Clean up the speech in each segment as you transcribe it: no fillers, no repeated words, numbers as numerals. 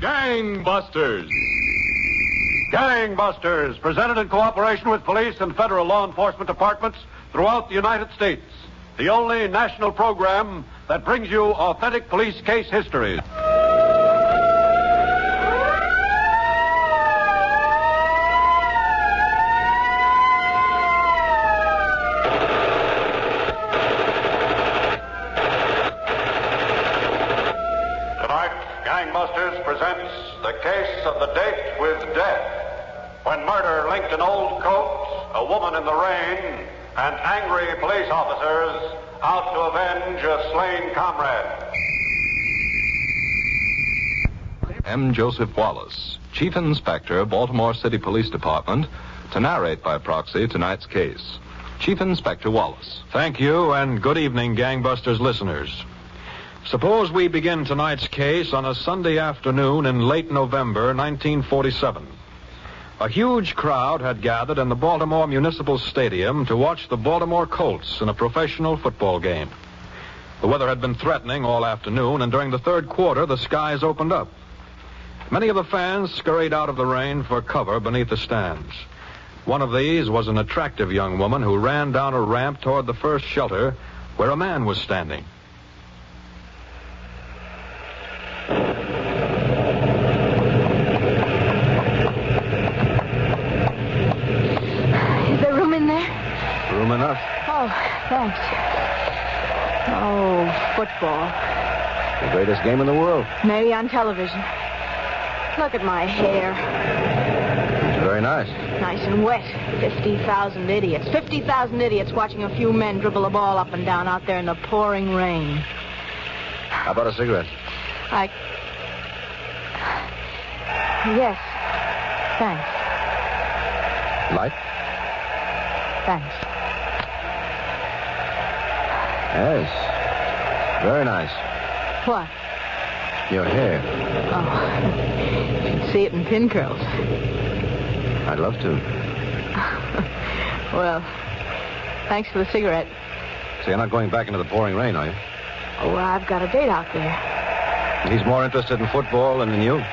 Gangbusters. Gangbusters, presented in cooperation with police and federal law enforcement departments throughout the United States. The only national program that brings you authentic police case histories. Gangbusters presents the case of the date with death. When murder linked an old coat, a woman in the rain, and angry police officers out to avenge a slain comrade. M. Joseph Wallace, Chief Inspector, Baltimore City Police Department, to narrate by proxy tonight's case. Chief Inspector Wallace. Thank you, and good evening, Gangbusters listeners. Suppose we begin tonight's case on a Sunday afternoon in late November 1947. A huge crowd had gathered in the Baltimore Municipal Stadium to watch the Baltimore Colts in a professional football game. The weather had been threatening all afternoon, and during the third quarter, the skies opened up. Many of the fans scurried out of the rain for cover beneath the stands. One of these was an attractive young woman who ran down a ramp toward the first shelter where a man was standing. Room enough. Oh, thanks. Oh, football. The greatest game in the world. Maybe on television. Look at my hair. It's very nice. Nice and wet. 50,000 idiots. 50,000 idiots watching a few men dribble a ball up and down out there in the pouring rain. How about a cigarette? Yes. Thanks. Light? Thanks. Yes. Very nice. What? Your hair. Oh, you can see it in pin curls. I'd love to. Well, thanks for the cigarette. So you're not going back into the pouring rain, are you? Oh, I've got a date out there. He's more interested in football than in you.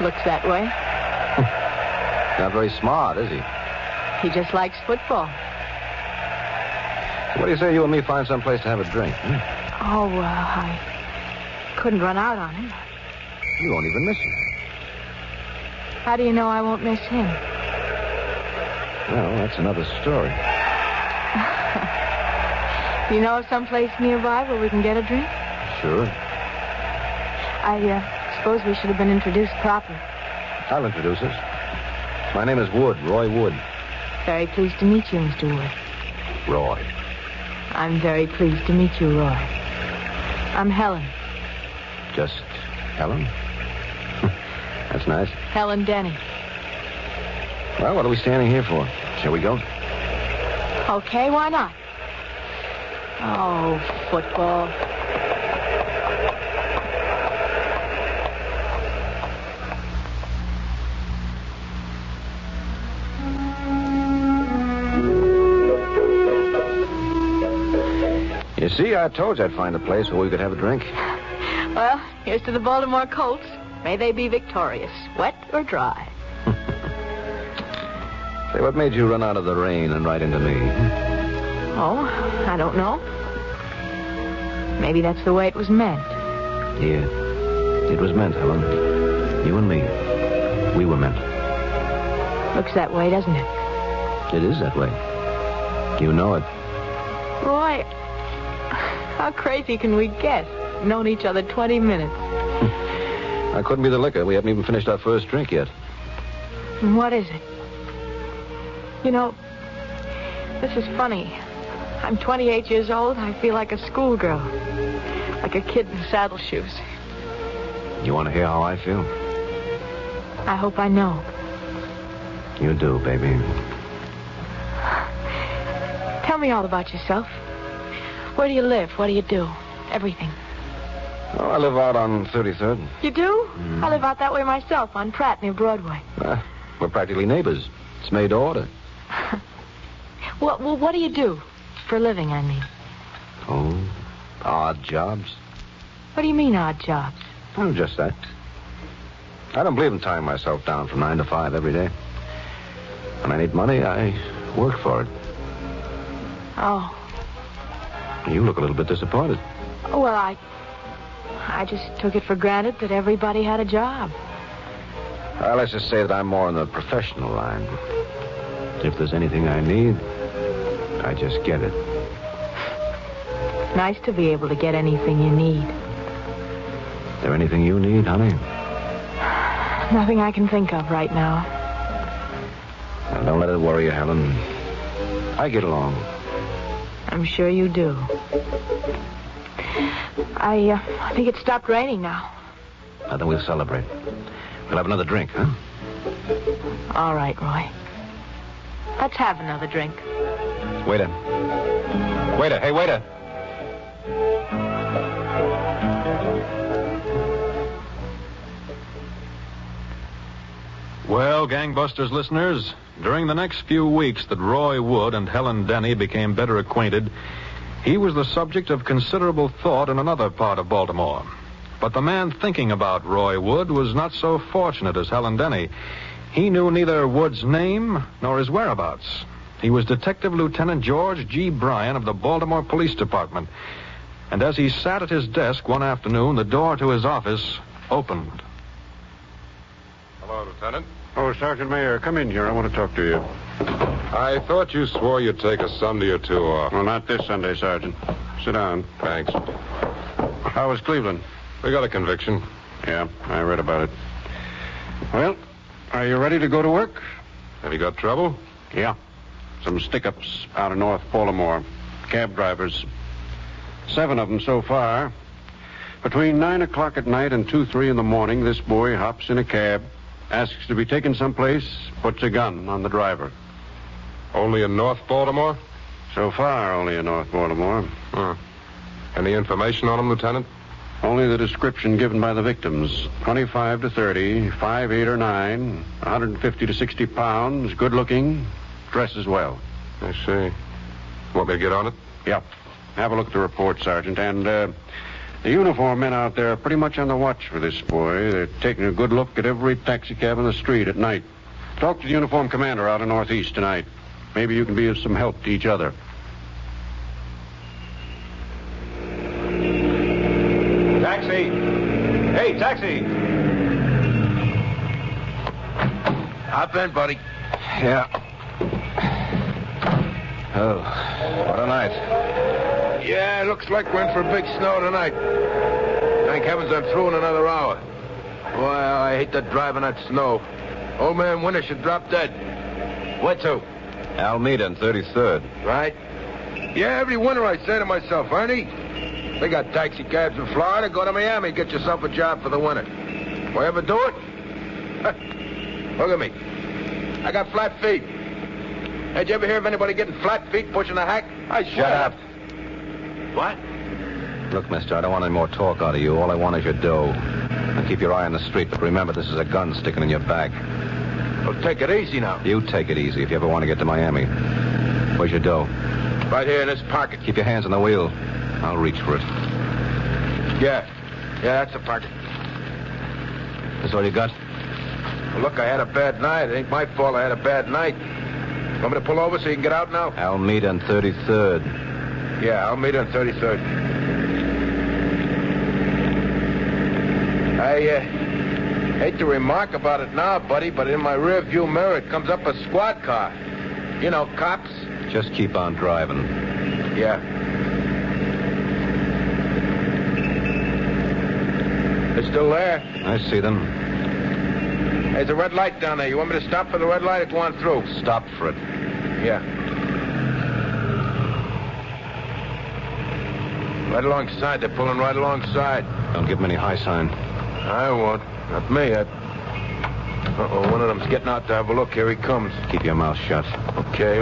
Looks that way. Not very smart, is he? He just likes football. So what do you say you and me find some place to have a drink? Oh, I couldn't run out on him. You won't even miss him. How do you know I won't miss him? Well, that's another story. Do you know of some place nearby where we can get a drink? Sure. I suppose we should have been introduced proper. I'll introduce us. My name is Wood, Roy Wood. Very pleased to meet you, Mr. Wood. Roy. I'm very pleased to meet you, Roy. I'm Helen. Just Helen? That's nice. Helen Denny. Well, what are we standing here for? Shall we go? Okay, why not? Oh, football. You see, I told you I'd find a place where we could have a drink. Well, here's to the Baltimore Colts. May they be victorious, wet or dry. Say, what made you run out of the rain and right into me? Oh, I don't know. Maybe that's the way it was meant. Yeah, it was meant, Helen. You and me. We were meant. Looks that way, doesn't it? It is that way. You know it. Roy, how crazy can we get? Known each other 20 minutes. I couldn't be the liquor. We haven't even finished our first drink yet. And what is it? You know, this is funny. I'm 28 years old. I feel like a schoolgirl. Like a kid in saddle shoes. You want to hear how I feel? I hope I know. You do, baby. Tell me all about yourself. Where do you live? What do you do? Everything. Oh, I live out on 33rd. You do? Mm. I live out that way myself, on Pratt, near Broadway. We're practically neighbors. It's made to order. Well, what do you do? For a living, I mean. Oh, odd jobs. What do you mean, odd jobs? Oh, just that. I don't believe in tying myself down from 9 to 5 every day. When I need money, I work for it. Oh. You look a little bit disappointed. Well, I just took it for granted that everybody had a job. Well, let's just say that I'm more in the professional line. If there's anything I need, I just get it. Nice to be able to get anything you need. Is there anything you need, honey? Nothing I can think of right now. Well, don't let it worry you, Helen. I get along. I'm sure you do. I think it stopped raining now. Then we'll celebrate. We'll have another drink, huh? All right, Roy. Let's have another drink. Waiter. Waiter, hey, waiter. Well, Gangbusters listeners, during the next few weeks that Roy Wood and Helen Denny became better acquainted, he was the subject of considerable thought in another part of Baltimore. But the man thinking about Roy Wood was not so fortunate as Helen Denny. He knew neither Wood's name nor his whereabouts. He was Detective Lieutenant George G. Bryan of the Baltimore Police Department. And as he sat at his desk one afternoon, the door to his office opened. Hello, Lieutenant. Oh, Sergeant Mayer, come in here. I want to talk to you. I thought you swore you'd take a Sunday or two off. Well, not this Sunday, Sergeant. Sit down. Thanks. How was Cleveland? We got a conviction. Yeah, I read about it. Well, are you ready to go to work? Have you got trouble? Yeah. Some stick-ups out of North Baltimore. Cab drivers. 7 of them so far. Between 9 o'clock at night and 2, 3 in the morning, this boy hops in a cab, asks to be taken someplace, puts a gun on the driver. Only in North Baltimore? So far, only in North Baltimore. Any information on him, Lieutenant? Only the description given by the victims. 25 to 30, 5, 8, or 9, 150 to 60 pounds, good-looking, dresses well. I see. Want me to get on it? Yep. Have a look at the report, Sergeant. And the uniform men out there are pretty much on the watch for this boy. They're taking a good look at every taxicab on the street at night. Talk to the uniform commander out in Northeast tonight. Maybe you can be of some help to each other. Taxi! Hey, taxi! Hop in, buddy. Yeah. Oh, what a night. Yeah, looks like we're in for a big snow tonight. Thank heavens I'm through in another hour. Boy, I hate that driving that snow. Old man Winter should drop dead. Where to? Alameda and 33rd. Right? Yeah, every winter I say to myself, Ernie, they got taxi cabs in Florida. Go to Miami, get yourself a job for the winter. Will you ever do it? Look at me. I got flat feet. Had you ever hear of anybody getting flat feet pushing a hack? Shut up. What? Look, mister, I don't want any more talk out of you. All I want is your dough. Now keep your eye on the street, but remember, this is a gun sticking in your back. Well, take it easy now. You take it easy if you ever want to get to Miami. Where's your dough? Right here in this pocket. Keep your hands on the wheel. I'll reach for it. Yeah, that's the pocket. That's all you got? Well, look, I had a bad night. It ain't my fault I had a bad night. Want me to pull over so you can get out now? Alameda and 33rd. Yeah, I'll meet her on 33rd. I hate to remark about it now, buddy, but in my rear view mirror it comes up a squad car. You know, cops. Just keep on driving. Yeah. They're still there. I see them. There's a red light down there. You want me to stop for the red light or go on through? Stop for it. Yeah. Right alongside. They're pulling right alongside. Don't give them any high sign. I won't. Not me. Uh-oh, one of them's getting out to have a look. Here he comes. Keep your mouth shut. Okay.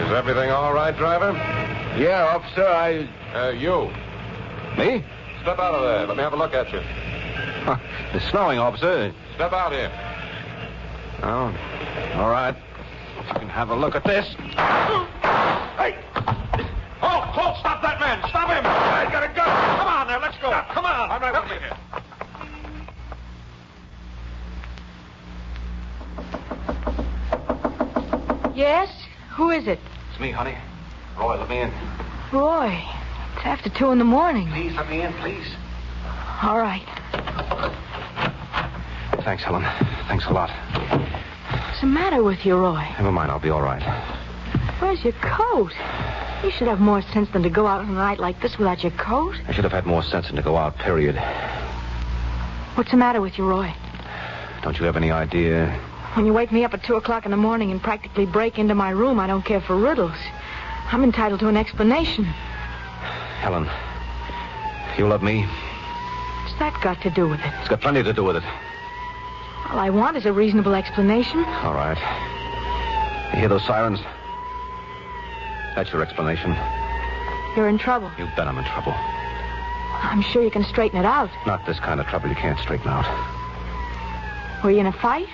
Is everything all right, driver? Yeah, officer, You. Me? Step out of there. Let me have a look at you. Huh. It's snowing, officer. Step out here. Oh, all right. You can have a look at this. Hey! Halt! Stop that man! Stop him! I got a gun! Come on now, let's go! Come on! I'm right with you here. Yes? Who is it? It's me, honey. Roy, let me in. Roy. It's after 2 in the morning. Please, let me in, please. All right. Thanks, Helen. Thanks a lot. What's the matter with you, Roy? Never mind, I'll be all right. Where's your coat? You should have more sense than to go out on a night like this without your coat. I should have had more sense than to go out, period. What's the matter with you, Roy? Don't you have any idea? When you wake me up at 2 o'clock in the morning and practically break into my room, I don't care for riddles. I'm entitled to an explanation. Helen, you love me? What's that got to do with it? It's got plenty to do with it. All I want is a reasonable explanation. All right. You hear those sirens? That's your explanation. You're in trouble. You bet I'm in trouble. I'm sure you can straighten it out. Not this kind of trouble you can't straighten out. Were you in a fight?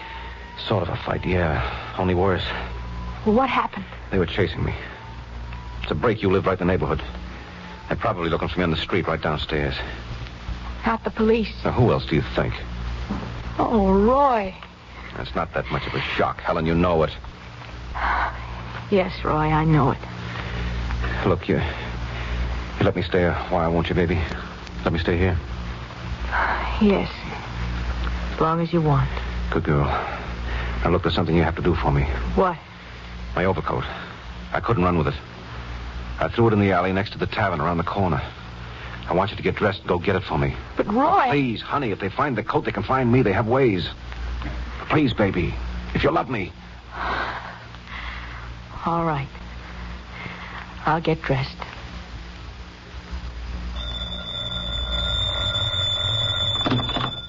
Sort of a fight, yeah. Only worse. Well, what happened? They were chasing me. It's a break. You live right in the neighborhood. They're probably looking for me on the street right downstairs. Not the police. Now, who else do you think? Oh, Roy. That's not that much of a shock, Helen. You know it. Yes, Roy, I know it. Look, you let me stay a while, won't you, baby? Let me stay here. Yes. As long as you want. Good girl. Now, look, there's something you have to do for me. What? My overcoat. I couldn't run with it. I threw it in the alley next to the tavern around the corner. I want you to get dressed and go get it for me. But, Roy... Please, honey, if they find the coat, they can find me. They have ways. Please, baby, if you love me. All right. I'll get dressed.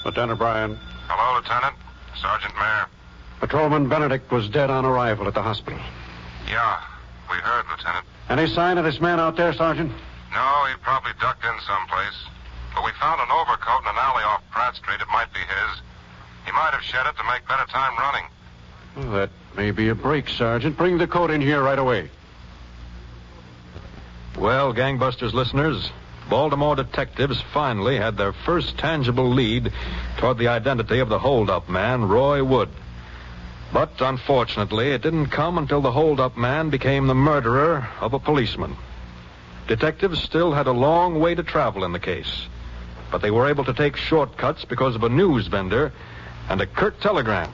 Lieutenant Bryan. Hello, Lieutenant. Sergeant Mayer. Patrolman Benedict was dead on arrival at the hospital. Yeah, we heard, Lieutenant. Any sign of this man out there, Sergeant? No, he probably ducked in someplace. But we found an overcoat in an alley off Pratt Street. It might be his. He might have shed it to make better time running. Well, that may be a break, Sergeant. Bring the coat in here right away. Well, Gangbusters listeners, Baltimore detectives finally had their first tangible lead toward the identity of the hold-up man, Roy Wood. But unfortunately, it didn't come until the hold-up man became the murderer of a policeman. Detectives still had a long way to travel in the case, but they were able to take shortcuts because of a news vendor and a curt telegram.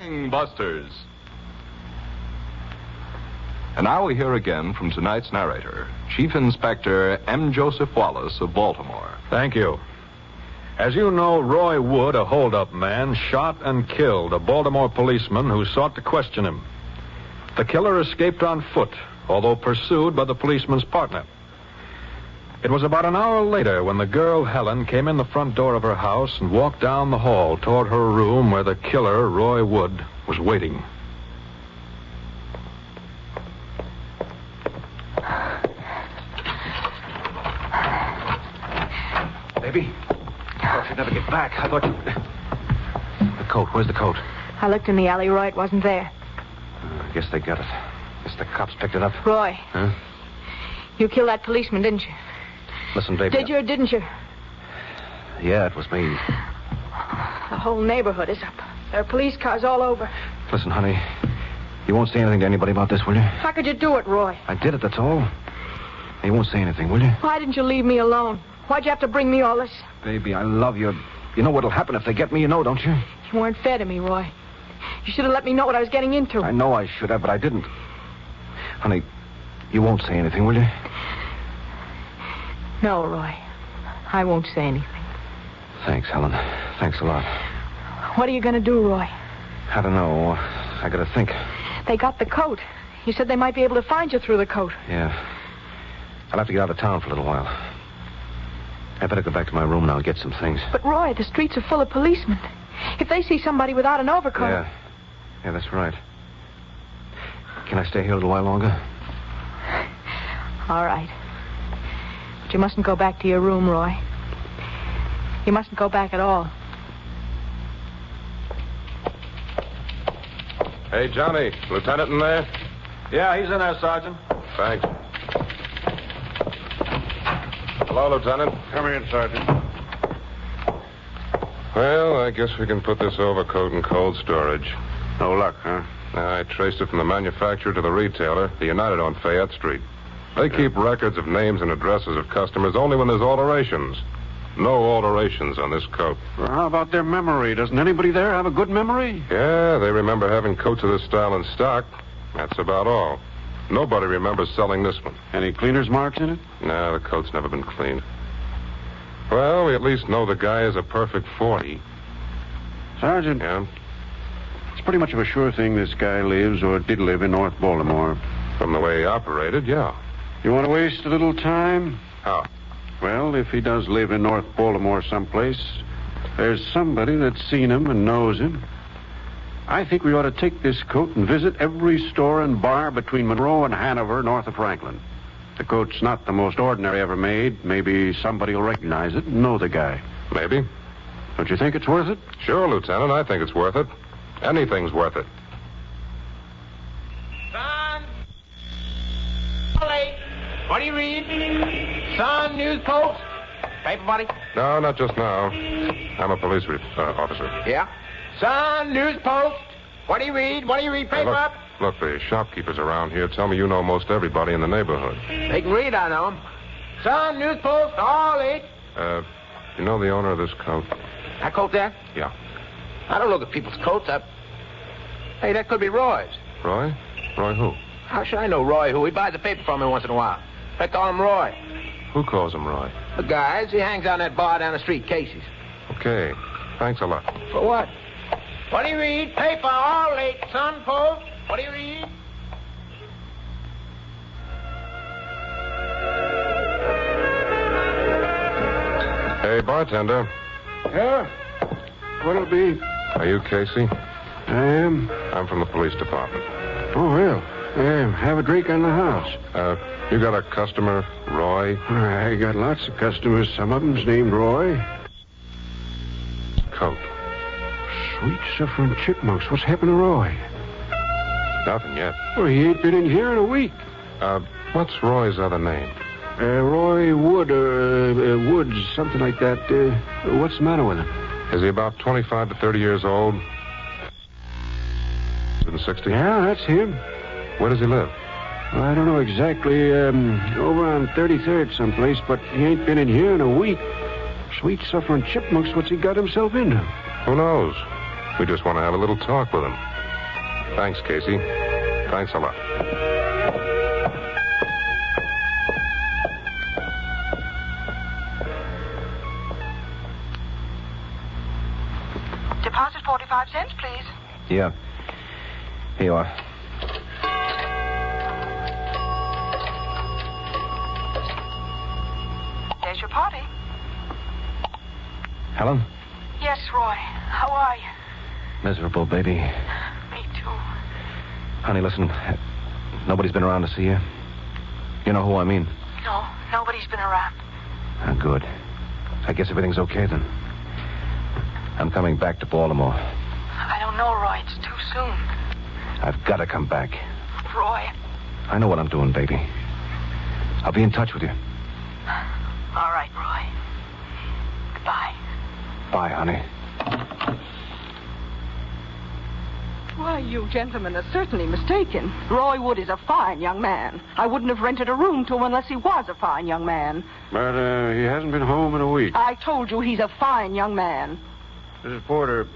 Gangbusters. And now we hear again from tonight's narrator, Chief Inspector M. Joseph Wallace of Baltimore. Thank you. As you know, Roy Wood, a hold-up man, shot and killed a Baltimore policeman who sought to question him. The killer escaped on foot, although pursued by the policeman's partner. It was about an hour later when the girl, Helen, came in the front door of her house and walked down the hall toward her room where the killer, Roy Wood, was waiting. Baby, I thought you'd never get back. I thought you... The coat, where's the coat? I looked in the alley, Roy. It wasn't there. I guess they got it. Guess the cops picked it up. Roy. Huh? You killed that policeman, didn't you? Listen, baby. Did you or didn't you? Yeah, it was me. The whole neighborhood is up. There are police cars all over. Listen, honey, you won't say anything to anybody about this, will you? How could you do it, Roy? I did it, that's all. You won't say anything, will you? Why didn't you leave me alone? Why'd you have to bring me all this? Baby, I love you. You know what'll happen if they get me, you know, don't you? You weren't fair to me, Roy. You should have let me know what I was getting into. I know I should have, but I didn't. Honey, you won't say anything, will you? No, Roy. I won't say anything. Thanks, Helen. Thanks a lot. What are you going to do, Roy? I don't know. I gotta think. They got the coat. You said they might be able to find you through the coat. Yeah. I'll have to get out of town for a little while. I better go back to my room now and get some things. But, Roy, the streets are full of policemen. If they see somebody without an overcoat... Yeah, that's right. Can I stay here a little while longer? All right. But you mustn't go back to your room, Roy. You mustn't go back at all. Hey, Johnny, Lieutenant in there? Yeah, he's in there, Sergeant. Thanks. Hello, Lieutenant. Come in, Sergeant. Well, I guess we can put this overcoat in cold storage. No luck, huh? I traced it from the manufacturer to the retailer, the United on Fayette Street. They keep records of names and addresses of customers only when there's alterations. No alterations on this coat. Well, how about their memory? Doesn't anybody there have a good memory? Yeah, they remember having coats of this style in stock. That's about all. Nobody remembers selling this one. Any cleaner's marks in it? No, the coat's never been cleaned. Well, we at least know the guy is a perfect 40. Sergeant. Yeah? It's pretty much of a sure thing this guy lives or did live in North Baltimore. From the way he operated, yeah. You want to waste a little time? How? Well, if he does live in North Baltimore someplace, there's somebody that's seen him and knows him. I think we ought to take this coat and visit every store and bar between Monroe and Hanover, north of Franklin. The coat's not the most ordinary ever made. Maybe somebody will recognize it and know the guy. Maybe. Don't you think it's worth it? Sure, Lieutenant. I think it's worth it. Anything's worth it. Son! Late. What do you read? Son, News Post? Paper, buddy? No, not just now. I'm a police officer. Yeah? Son, News Post? What do you read? What do you read? Paper? Look, the shopkeepers around here tell me you know most everybody in the neighborhood. They can read, I know 'em. Son, News Post, all late. You know the owner of this coat? That coat there? Yeah. I don't look at people's coats. Hey, that could be Roy's. Roy? Roy who? How should I know Roy who? He buys the paper from me once in a while. I call him Roy. Who calls him Roy? The guys, he hangs out in that bar down the street, Casey's. Okay. Thanks a lot. For what? What do you read? Paper, all late, Sun Post. What do you read? Hey, bartender. Yeah? What'll it be? Are you Casey? I am. I'm from the police department. Oh, well. Have a drink on the house. You got a customer, Roy? I got lots of customers. Some of them's named Roy. Coat. Sweet suffering chipmunks. What's happened to Roy? Nothing yet. Well, he ain't been in here in a week. What's Roy's other name? Roy Wood, Woods, something like that. What's the matter with him? Is he about 25 to 30 years old? In the 60s? Yeah, that's him. Where does he live? Well, I don't know exactly. Over on 33rd someplace, but he ain't been in here in a week. Sweet suffering chipmunks, what's he got himself into? Who knows? We just want to have a little talk with him. Thanks, Casey. Thanks a lot. Deposit 45 cents, please. Yeah. Here you are. There's your party. Helen? Yes, Roy. How are you? Miserable, baby. Me too. Honey, listen. Nobody's been around to see you. You know who I mean? No, nobody's been around. Ah, good. I guess everything's okay then. I'm coming back to Baltimore. I don't know, Roy. It's too soon. I've got to come back. Roy. I know what I'm doing, baby. I'll be in touch with you. All right, Roy. Goodbye. Bye, honey. Why, you gentlemen are certainly mistaken. Roy Wood is a fine young man. I wouldn't have rented a room to him unless he was a fine young man. But he hasn't been home in a week. I told you he's a fine young man. Mrs. Porter,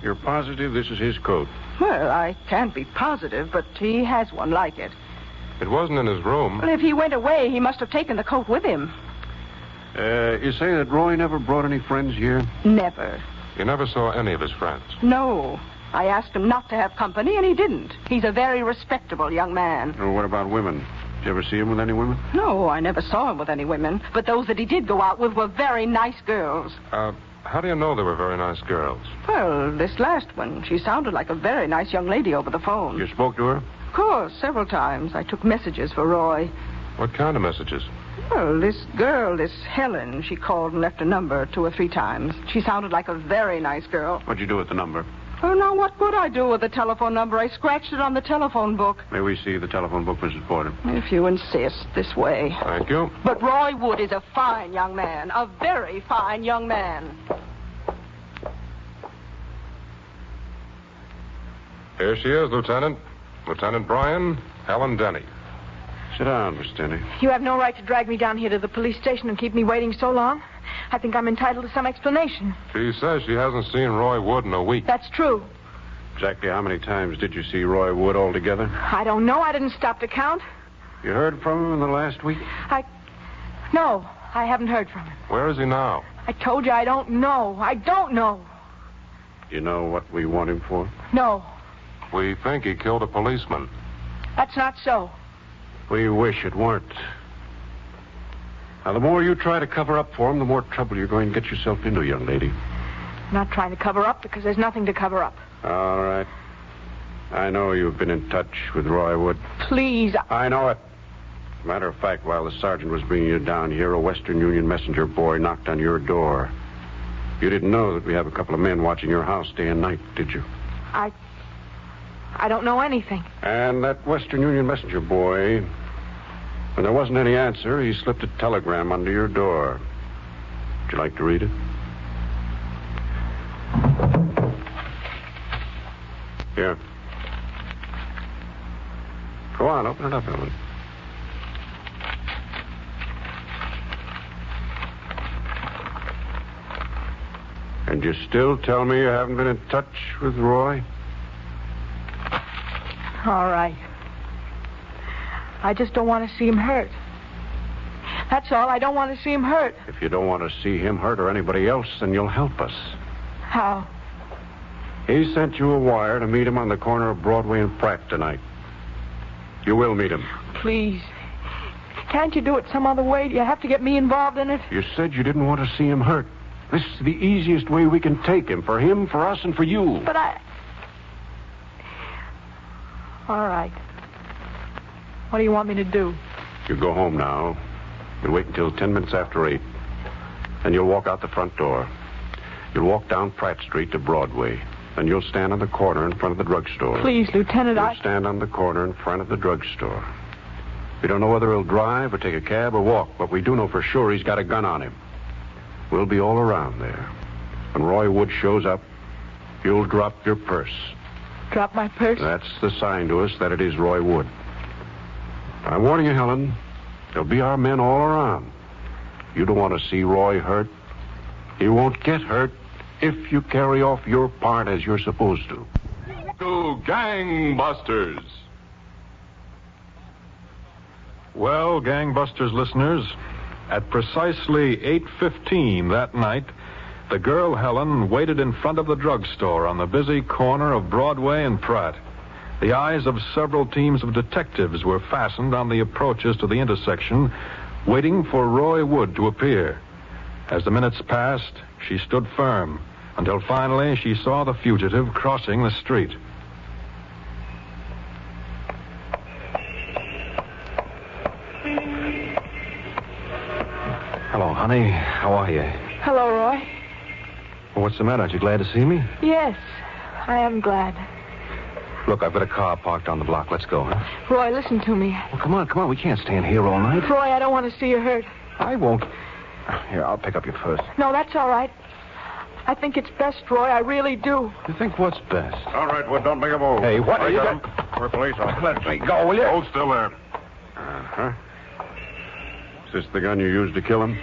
you're positive this is his coat? Well, I can't be positive, but he has one like it. It wasn't in his room. Well, if he went away, he must have taken the coat with him. You say that Roy never brought any friends here? Never. You never saw any of his friends. No. I asked him not to have company, and he didn't. He's a very respectable young man. Well, what about women? Did you ever see him with any women? No, I never saw him with any women. But those that he did go out with were very nice girls. How do you know they were very nice girls? Well, this last one, she sounded like a very nice young lady over the phone. You spoke to her? Of course, several times. I took messages for Roy. What kind of messages? Well, this girl, this Helen, she called and left a number 2 or 3 times. She sounded like a very nice girl. What'd you do with the number? Oh, now, what would I do with the telephone number? I scratched it on the telephone book. May we see the telephone book, Mrs. Porter? If you insist, this way. Thank you. But Roy Wood is a fine young man, a very fine young man. Here she is, Lieutenant. Lieutenant Bryan, Helen Denny. Sit down, Miss Denny. You have no right to drag me down here to the police station and keep me waiting so long. I think I'm entitled to some explanation. She says she hasn't seen Roy Wood in a week. That's true. Exactly how many times did you see Roy Wood altogether? I don't know. I didn't stop to count. You heard from him in the last week? No, I haven't heard from him. Where is he now? I told you I don't know. I don't know. You know what we want him for? No, We think he killed a policeman. that's not so. We wish it weren't. Now, the more you try to cover up for him, the more trouble you're going to get yourself into, young lady. I'm not trying to cover up because there's nothing to cover up. All right. I know you've been in touch with Roy Wood. Please. I know it. Matter of fact, while the sergeant was bringing you down here, a Western Union messenger boy knocked on your door. You didn't know that we have a couple of men watching your house day and night, did you? I don't know anything. And that Western Union messenger boy, when there wasn't any answer, he slipped a telegram under your door. Would you like to read it? Here. Go on, open it up, Ellen. And you still tell me you haven't been in touch with Roy? All right. I just don't want to see him hurt. That's all. I don't want to see him hurt. If you don't want to see him hurt or anybody else, then you'll help us. How? He sent you a wire to meet him on the corner of Broadway and Pratt tonight. You will meet him. Please. Can't you do it some other way? Do you have to get me involved in it? You said you didn't want to see him hurt. This is the easiest way we can take him. For him, for us, and for you. But All right. What do you want me to do? You go home now. You'll wait until 10 minutes after 8. Then you'll walk out the front door. You'll walk down Pratt Street to Broadway. Then you'll stand on the corner in front of the drugstore. Please, Lieutenant, You'll stand on the corner in front of the drugstore. We don't know whether he'll drive or take a cab or walk, but we do know for sure he's got a gun on him. We'll be all around there. When Roy Wood shows up, you'll drop your purse. Drop my purse? That's the sign to us that it is Roy Wood. I'm warning you, Helen. There'll be our men all around. You don't want to see Roy hurt. He won't get hurt if you carry off your part as you're supposed to. To Gangbusters. Well, Gangbusters listeners, at precisely 8:15 that night, the girl Helen waited in front of the drugstore on the busy corner of Broadway and Pratt. The eyes of several teams of detectives were fastened on the approaches to the intersection, waiting for Roy Wood to appear. As the minutes passed, she stood firm until finally she saw the fugitive crossing the street. Hello, honey. How are you? Hello, Roy. Well, what's the matter? Aren't you glad to see me? Yes, I am glad. Look, I've got a car parked on the block. Let's go, huh? Roy, listen to me. Well, come on. We can't stand here all night. Roy, I don't want to see you hurt. I won't. Here, I'll pick up your purse. No, that's all right. I think it's best, Roy. I really do. You think what's best? All right, Wood, don't make a move. Hey, what are you got? We're police officers. Let me go, will you? Hold still there. Uh-huh. Is this the gun you used to kill him?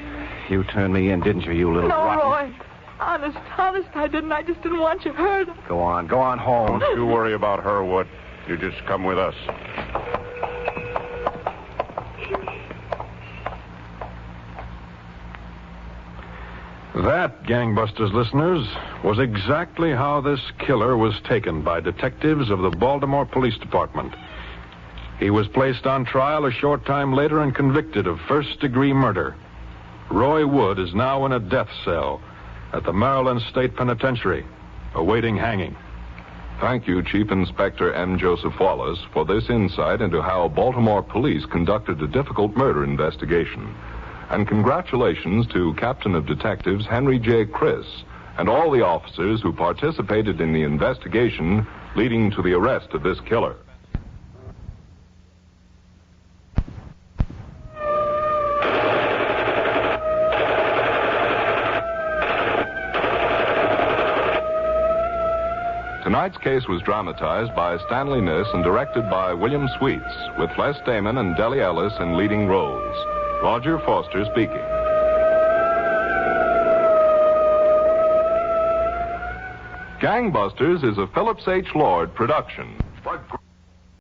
You turned me in, didn't you, you little No, rotten... Roy. Honest, I didn't. I just didn't want you hurt. Go on home. Don't you worry about her, Wood. You just come with us. That, Gangbusters listeners, was exactly how this killer was taken by detectives of the Baltimore Police Department. He was placed on trial a short time later and convicted of first-degree murder. Roy Wood is now in a death cell at the Maryland State Penitentiary, awaiting hanging. Thank you, Chief Inspector M. Joseph Wallace, for this insight into how Baltimore police conducted a difficult murder investigation. And congratulations to Captain of Detectives Henry J. Criss and all the officers who participated in the investigation leading to the arrest of this killer. Tonight's case was dramatized by Stanley Niss and directed by William Sweets, with Les Damon and Deli Ellis in leading roles. Roger Foster speaking. Gangbusters is a Phillips H. Lord production.